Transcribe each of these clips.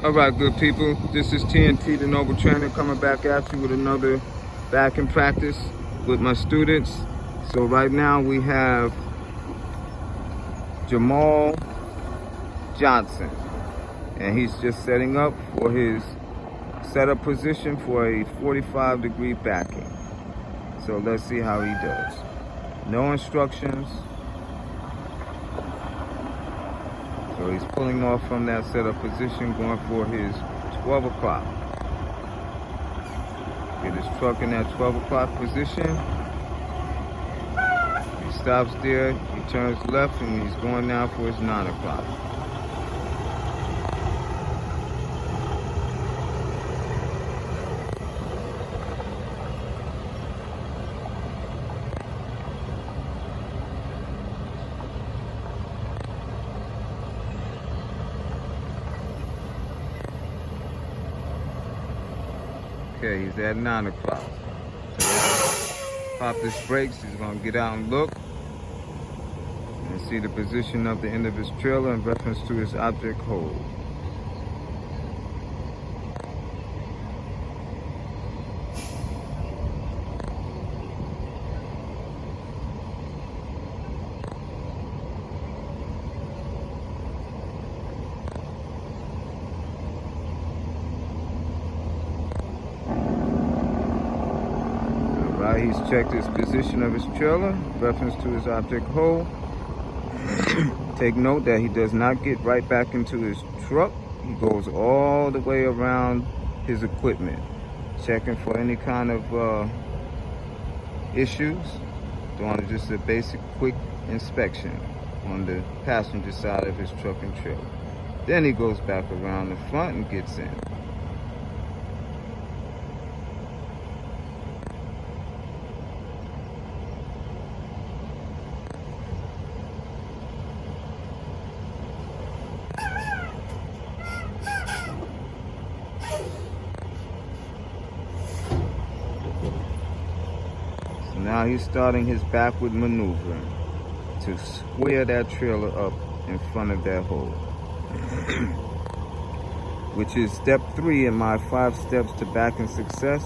All right, good people. This is T.N.T, the Noble Trainer, coming back at you with another back in practice with my students. So right now we have Jamal Johnson, and he's just setting up for his setup position for a 45-degree backing. So let's see how he does. No instructions. So he's pulling off from that setup position, going for his 12 o'clock. Get his truck in that 12 o'clock position. He stops there, he turns left, and he's going now for his 9 o'clock. Okay, he's at 9 o'clock. So pop his brakes, he's gonna get out and look and see the position of the end of his trailer in reference to his object hold. He's checked his position of his trailer, reference to his object hold. Take note that he does not get right back into his truck. He goes all the way around his equipment, checking for any kind of issues, doing just a basic quick inspection on the passenger side of his truck and trailer. Then he goes back around the front and gets in. Now he's starting his backward maneuver to square that trailer up in front of that hole, which is step 3 in my 5 steps to backing success.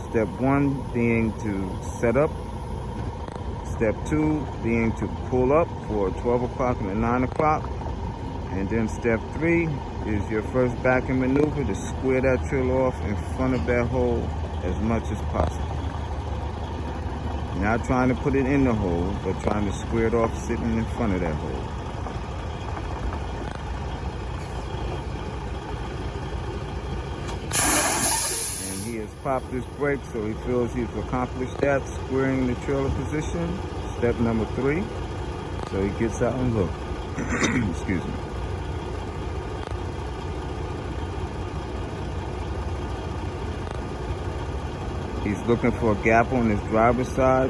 Step 1 being to set up. Step 2 being to pull up for 12 o'clock and 9 o'clock. And then step 3 is your first backing maneuver to square that trailer off in front of that hole as much as possible. Not trying to put it in the hole, but trying to square it off sitting in front of that hole. And he has popped his brakes, so he feels he's accomplished that, squaring the trailer position. Step number 3. So he gets out and looks. Excuse me. He's looking for a gap on his driver's side,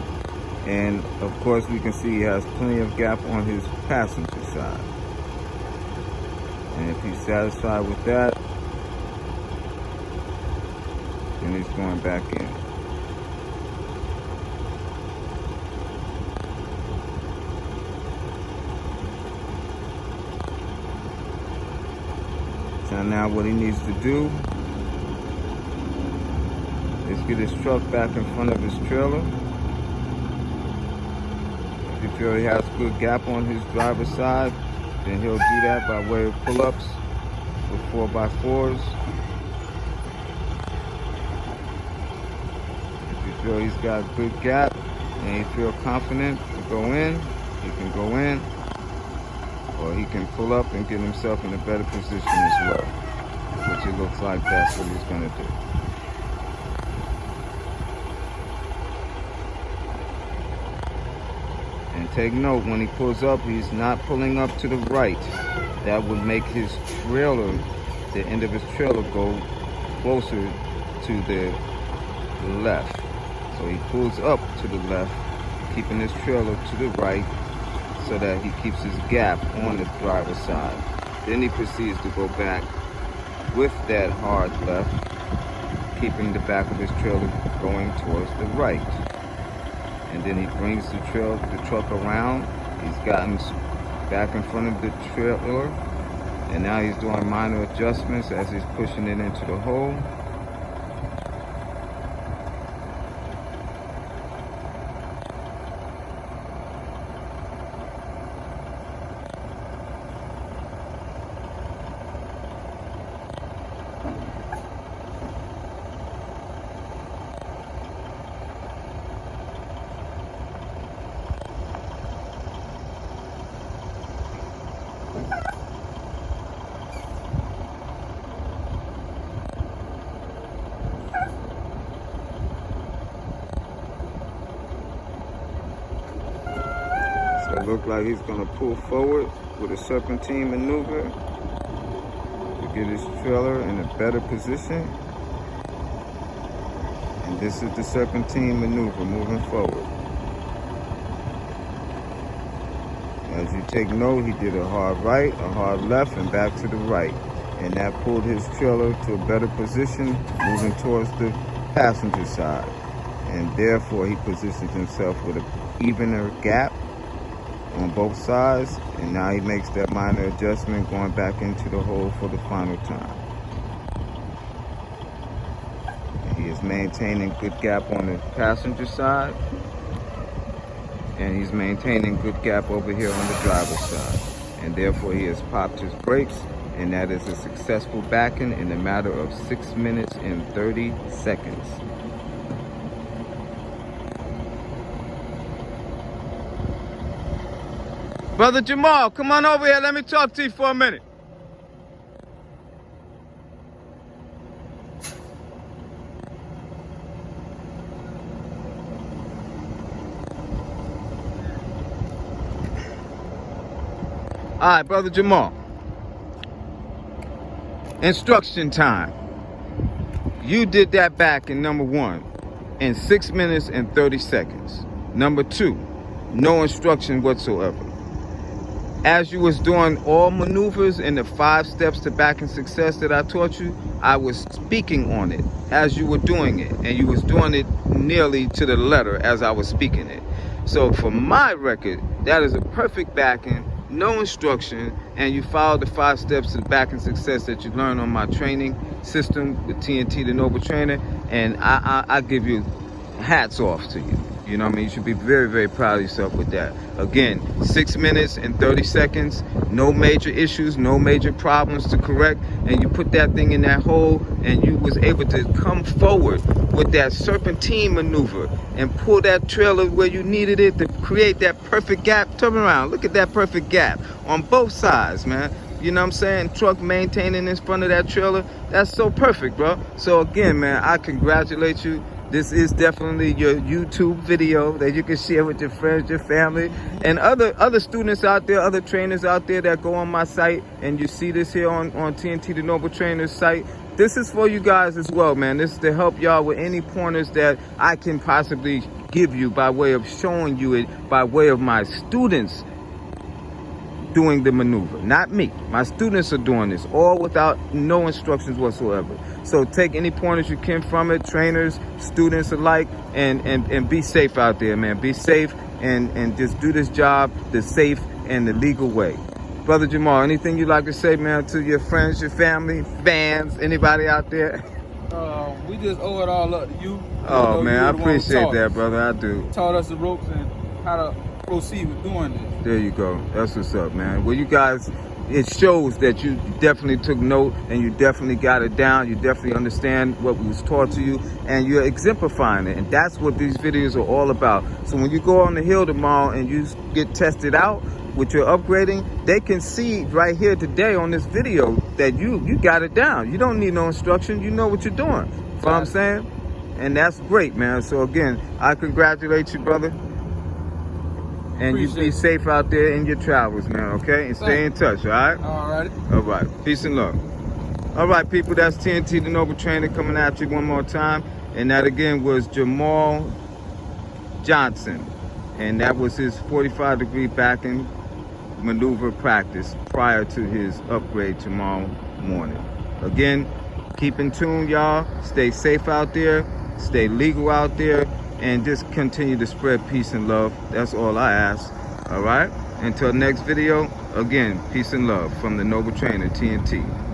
and of course we can see he has plenty of gap on his passenger side. And if he's satisfied with that, then he's going back in. So now what he needs to do is get his truck back in front of his trailer. If you feel he has a good gap on his driver's side, then he'll do that by way of pull-ups with 4x4s. If you feel he's got a good gap and you feel confident to go in, he can go in, or he can pull up and get himself in a better position as well, which it looks like that's what he's going to do. And take note, when he pulls up, he's not pulling up to the right. That would make his trailer, the end of his trailer, go closer to the left. So he pulls up to the left, keeping his trailer to the right, so that he keeps his gap on the driver's side. Then he proceeds to go back with that hard left, keeping the back of his trailer going towards the right. And then he brings the truck around. He's gotten back in front of the trailer, And now he's doing minor adjustments as he's pushing it into the hole. So it looks like he's gonna pull forward with a serpentine maneuver to get his trailer in a better position. And this is the serpentine maneuver moving forward. As you take note, he did a hard right, a hard left, and back to the right. And that pulled his trailer to a better position, moving towards the passenger side. And therefore, he positions himself with an evener gap on both sides. And now he makes that minor adjustment, going back into the hole for the final time. And he is maintaining good gap on the passenger side. And he's maintaining good gap over here on the driver's side. And therefore he has popped his brakes, and that is a successful backing in a matter of 6 minutes and 30 seconds. Brother Jamal, come on over here, let me talk to you for a minute. All right, Brother Jamal. Instruction time. You did that back in number 1 in 6 minutes and 30 seconds. Number 2, no instruction whatsoever. As you was doing all maneuvers in the 5 steps to backing success that I taught you, I was speaking on it as you were doing it, and you was doing it nearly to the letter as I was speaking it. So for my record, that is a perfect backing, no instruction, and you followed the 5 steps to the backing success that you learned on my training system with T.N.T, the Noble Trainer, and I give you hats off to you. You know what I mean? You should be very, very proud of yourself with that. Again, 6 minutes and 30 seconds, no major issues, no major problems to correct, and you put that thing in that hole, and you was able to come forward with that serpentine maneuver and pull that trailer where you needed it to create that perfect gap. Turn around, look at that perfect gap on both sides, man. You know what I'm saying? Truck maintaining in front of that trailer. That's so perfect, bro. So again, man, I congratulate you. This is definitely your YouTube video that you can share with your friends, your family, and other students out there, other trainers out there that go on my site, and you see this here on T.N.T, the Noble Trainer's site. This is for you guys as well, man. This is to help y'all with any pointers that I can possibly give you by way of showing you it, by way of my students doing the maneuver, not me. My students are doing this all without no instructions whatsoever. So take any pointers you can from it, trainers, students alike, and be safe out there, man. Be safe and just do this job the safe and the legal way. Brother Jamal, anything you'd like to say, man, to your friends, your family, fans, anybody out there? We just owe it all up to you. Oh, man, I appreciate that, brother. I do. Taught us the ropes and how to proceed with doing this. There you go. That's what's up, man. Well, you guys, it shows that you definitely took note and you definitely got it down. You definitely understand what was taught to you, and you're exemplifying it. And that's what these videos are all about. So when you go on the hill tomorrow and you get tested out with your upgrading, they can see right here today on this video that you got it down. You don't need no instruction. You know what you're doing. You know what I'm saying? And that's great, man. So again, I congratulate you, brother. And you be safe out there in your travels, man, okay? And stay in touch, all right? All right. All right. Peace and love. All right, people, that's T.N.T, the Noble Trainer, coming at you one more time. And that, again, was Jamal Johnson. And that was his 45-degree backing maneuver practice prior to his upgrade tomorrow morning. Again, keep in tune, y'all. Stay safe out there. Stay legal out there. And just continue to spread peace and love. That's all I ask. All right? Until next video, again, peace and love from the Noble Trainer, T.N.T.